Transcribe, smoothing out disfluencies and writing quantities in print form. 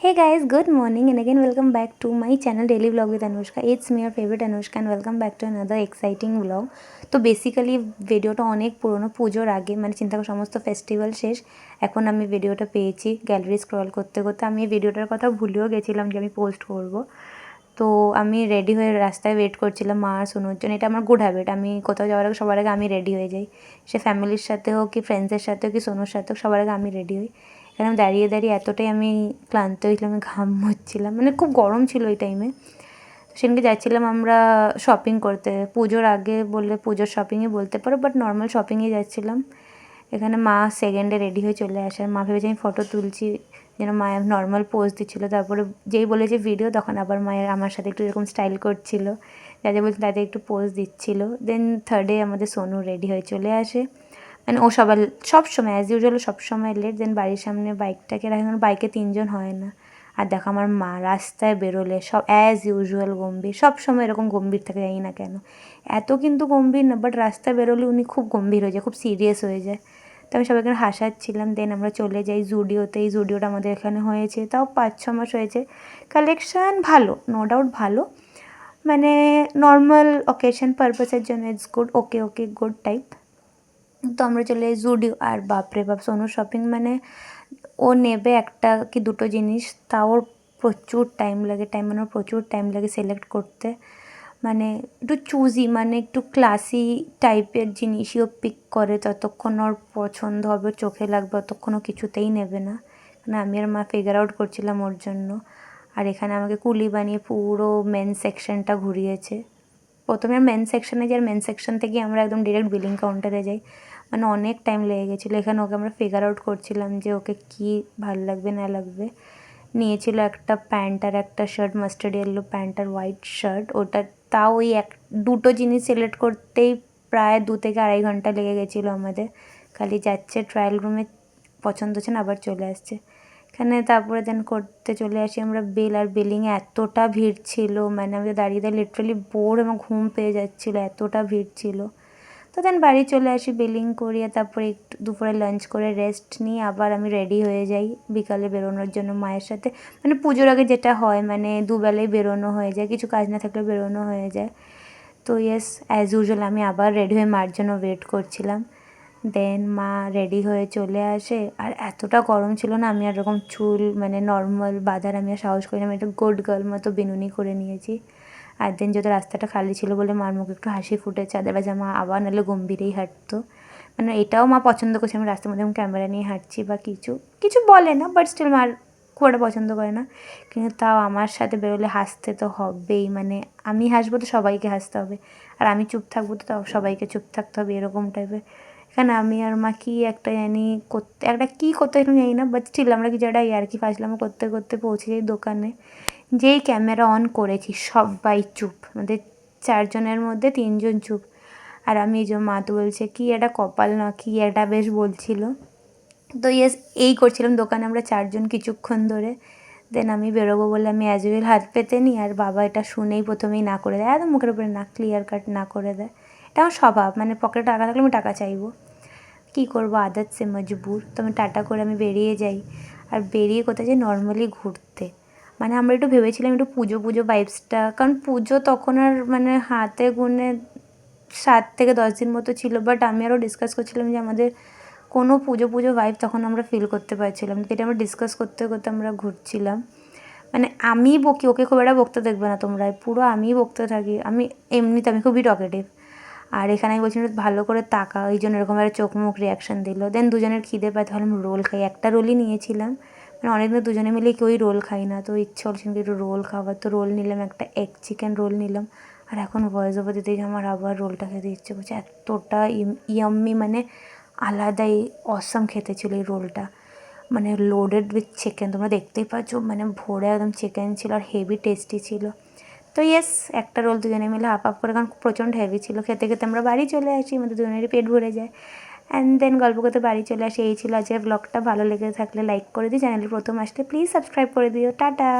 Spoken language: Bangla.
Hey guys, good morning and again welcome back to my channel Daily Vlog with Anushka. It's me your favorite Anushka and welcome back to another exciting vlog. তো বেসিক্যালি ভিডিওটা অনেক পুরনো, পুজোর আগে মানে চিন্তা করো সমস্ত ফেস্টিভ্যাল শেষ, এখন আমি ভিডিওটা পেয়েছি গ্যালারি স্ক্রল করতে করতে। আমি এই ভিডিওটার কথা ভুলেও গেছিলাম যে আমি পোস্ট করব। তো আমি রেডি হয়ে রাস্তায় ওয়েট করছিলাম মা আর সোনুর জন্য। এটা আমার গুড হ্যাবিট, আমি কোথাও যাওয়ার আগে সবার আগে আমি রেডি হয়ে যাই, সে ফ্যামিলির সাথে হোক কি ফ্রেন্ডসের সাথে হোক কি সোনুর সাথে হোক, সবার আগে আমি রেডি হই। এখানে দাঁড়িয়ে দাঁড়িয়ে এতটাই আমি ক্লান্ত হয়েছিলাম, আমি ঘাম হচ্ছিলাম, মানে খুব গরম ছিল ওই টাইমে। তো সেদিনকে যাচ্ছিলাম আমরা শপিং করতে, পুজোর আগে বললে পুজোর শপিংই বলতে পারো, বাট নর্মাল শপিংয়ে যাচ্ছিলাম। এখানে মা সেকেন্ডে রেডি হয়ে চলে আসে, মা ভেবেছে আমি ফটো তুলছি, যেন মায়ের নর্মাল পোজ দিচ্ছিলো। তারপরে যেই বলেছে ভিডিও, তখন আবার মায়ের আমার সাথে একটু এরকম স্টাইল করছিল, যা যা বলছে তাদের একটু পোজ দিচ্ছিলো। দেন থার্ডে আমাদের সোনু রেডি হয়ে চলে আসে, মানে ও সব সময় অ্যাজ ইউজুয়াল সব সময় লেট। দেন বাড়ির সামনে বাইকটাকে রাখে, বাইকে 3জন হয় না। আর দেখো আমার মা রাস্তায় বেরোলে সব অ্যাজ ইউজুয়াল গম্ভীর, সব সময় এরকম গম্ভীর থাকে, জানি না কেন। এত কিন্তু গম্ভীর না, বাট রাস্তায় বেরোলে উনি খুব গম্ভীর হয়ে যায়, খুব সিরিয়াস হয়ে যায়। তো আমি সবাইকে হাসাচ্ছিলাম। দেন আমরা চলে যাই জুডিওতে। এই জুডিওটা আমাদের এখানে হয়েছে তাও 5-6 মাস হয়েছে। কালেকশান ভালো, নো ডাউট ভালো, মানে নর্মাল অকেশন পারপাসের জন্য it's good, okay good type. তো আমরা চলে যাই জুডিও। আর বাপরে বাপ, সোনুর শপিং মানে ও নেবে একটা কি দুটো জিনিস, তাও ওর প্রচুর টাইম লাগে, মানে ওর প্রচুর টাইম লাগে সিলেক্ট করতে। মানে একটু চুজি, মানে একটু ক্লাসি টাইপের জিনিসই ও পিক করে, ততক্ষণ ওর পছন্দ হবে, চোখে লাগবে, ততক্ষণ ও কিছুতেই নেবে না। মানে আমি আর মা ফিগার আউট করছিলাম ওর জন্য। আর এখানে আমাকে কুলি বানিয়ে পুরো মেন সেকশনটা ঘুরিয়েছে। প্রথমে মেন সেকশনে যাই, আর মেন সেকশন থেকে আমরা একদম ডিরেক্ট বিলিং কাউন্টারে যাই, মানে অনেক টাইম লেগে গেছিলো। এখানে ওকে আমরা ফিগার আউট করছিলাম যে ওকে কী ভালো লাগবে না লাগবে। নিয়েছিল একটা প্যান্ট আর একটা শার্ট, মাস্টার্ড ইয়েলো প্যান্ট আর হোয়াইট শার্ট। ওটা তাও ওই দুটো জিনিস সিলেক্ট করতেই প্রায় 2 থেকে 2.5 ঘন্টা লেগে গেছিলো আমাদের। খালি যাচ্ছে ট্রায়াল রুমে, পছন্দ হচ্ছে না, আবার চলে আসছে। এখানে তারপরে দেন করতে চলে আসি আমরা বিল। আর বিলিংয়ে এতটা ভিড় ছিল, মানে আমি দাঁড়িয়ে দাঁড়িয়ে লিটারালি বোর এবং ঘুম পেয়ে যাচ্ছিলো, এতটা ভিড় ছিল। তো দেন বাড়ি চলে আসি, বিলিং করিয়ে তারপরে একটু দুপুরে লাঞ্চ করে রেস্ট নিই, আবার আমি রেডি হয়ে যাই বিকালে বেরোনোর জন্য মায়ের সাথে। মানে পুজোর আগে যেটা হয়, মানে দুবেলাই বেরোনো হয়ে যায়, কিছু কাজ না থাকলে বেরোনো হয়ে যায়। তো ইয়েস, অ্যাজ ইউজুয়াল আমি আবার রেডি হয়ে মার জন্য ওয়েট করছিলাম। দেন মা রেডি হয়ে চলে আসে। আর এতটা গরম ছিল না, আমি আর এরকম চুল মানে নর্মাল বাঁধার আমি আর সাহস করি না, আমি একটা গুড গার্ল মতো বিনুনি করে নিয়েছি। আর দেন যদি রাস্তাটা খালি ছিল বলে মার মুখে একটু হাসি ফুটেছে, আদারওয়াইজ মা আবার নাহলে গম্ভীরেই হাঁটতো। মানে এটাও মা পছন্দ করছে আমি রাস্তার মধ্যে ক্যামেরা নিয়ে হাঁটছি বা কিছু কিছু বলে না, বাট স্টিল মার খুব একটা পছন্দ করে না। কিন্তু তাও আমার সাথে বেরোলে হাসতে তো হবেই, মানে আমি হাসবো তো সবাইকে হাসতে হবে, আর আমি চুপ থাকবো তো তাও সবাইকে চুপ থাকতে হবে, এরকম টাইপের। এখানে আমি আর মা কী একটা জানি করতে, একটা কী করতে জানি না, বাট স্টিল আমরা কিছু একটা ইয়ার্কি ফাজলামো করতে করতে পৌঁছে যাই দোকানে। যেই ক্যামেরা অন করেছি সবাই চুপ, আমাদের 4জনের মধ্যে 3জন চুপ। আর আমি এই যে মা তো বলছে কি একটা কপাল না কি একটা বেশ বলছিল। তো ইয়েস, এই করছিলাম দোকানে আমরা 4জন কিছুক্ষণ ধরে। দেন আমি বেরোবো বলে আমি অ্যাজ ইউজুয়াল হাত পেতে নিই, আর বাবা এটা শুনেই প্রথমেই না করে দেয়, একদম মুখের উপরে না, ক্লিয়ার কাট না করে দেয়। এটা আমার স্বভাব, মানে পকেটে টাকা থাকলে আমি টাকা চাইবো, কী করবো, আদত সে মজবুর। তো আমি টাটা করে আমি বেরিয়ে যাই। আর বেরিয়ে কোথায় যাই, নর্মালি ঘুরতে। মানে আমরা একটু ভেবেছিলাম একটু পুজো পুজো ভাইবসটা, কারণ পুজো তখন আর মানে হাতে গুনে 7 থেকে 10 দিন মতো ছিল, বাট আমি আরও ডিসকাস করছিলাম যে আমাদের কোনো পুজো পুজো ভাইব তখন আমরা ফিল করতে পারছিলাম, তো এটা আমরা ডিসকাস করতে করতে আমরা ঘুরছিলাম। মানে আমি বকি, ওকে খুব একটা বকতে দেখবে না তোমরা, পুরো আমিই বকতে থাকি। আমি এমনিতে আমি খুবই টকেটিভ। আর এখানে আমি বলছিলাম ভালো করে তাকা, ওই জন্য এরকম একটা চোখ মুখ রিয়াকশান দিল। দেন দুজনের খিদে পায়, তাহলে আমি রোল খাই, একটা রোলই নিয়েছিলাম, মানে অনেকদিন দুজনে মিলে কেউই রোল খাই না, তো ইচ্ছে হচ্ছিল একটু রোল খাবার, তো রোল নিলাম, একটা এগ চিকেন রোল নিলাম। আর এখন ভয়েস ওভার দিতে গিয়ে আমার আবার রোলটা খেতে ইচ্ছে করছে, এতটা ইয়াম্মি, মানে আলাদাই অসাম খেতে ছিল এই রোলটা। মানে লোডেড উইথ চিকেন, তোমরা দেখতেই পাচ্ছ, মানে ভরে একদম চিকেন ছিল আর হেভি টেস্টি ছিল। তো ইয়েস, একটা রোল দুজনে মিলে হাফ হাফ করে, কারণ প্রচণ্ড হেভি ছিল। খেতে খেতে আমরা বাড়ি চলে আসি, আমাদের দুজনেরই পেট ভরে যায়। অ্যান্ড দেন গল্প করতে বাড়ি চলে আসি। এই ছিল আজকের ব্লগটা, ভালো লেগে থাকলে লাইক করে দিই, চ্যানেলে প্রথম আসলে প্লিজ সাবস্ক্রাইব করে দিও। টাটা।